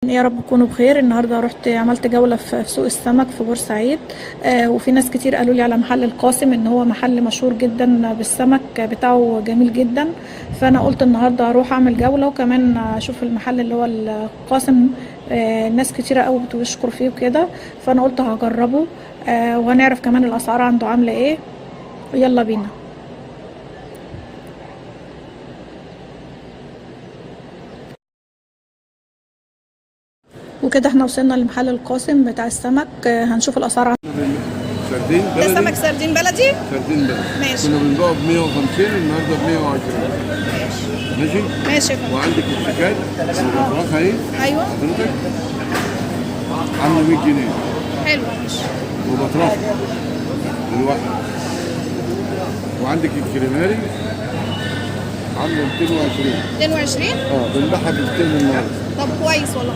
يا رب تكونوا بخير. النهارده رحت عملت جوله في سوق السمك في بورسعيد، وفي ناس كتير قالوا لي على محل القاسم ان هو محل مشهور جدا بالسمك بتاعه جميل جدا. فانا قلت النهارده اروح اعمل جوله وكمان اشوف المحل اللي هو القاسم. ناس كتيره قوي بتشكر فيه وكده، فانا قلت هجربه وهنعرف كمان الاسعار عنده عامله ايه. يلا بينا. وكده احنا وصلنا لمحل القاسم بتاع السمك، هنشوف الاسعار. سردين ده بلدي. سمك سردين بلدي. سردين بلدي. ماشي. كنا بنبيعه ب 150، النهارده ب 120. ماشي. ماشي يا فندم. وعندك الشيكات الافراخ اهي. ايوه. حضرتك عامله 100 جنيه. حلو. ماشي. وبطرخ الواحد. وعندك الكريماري عامله 220. 22. بنبيعها ب 200 النهارده. طب كويس والله.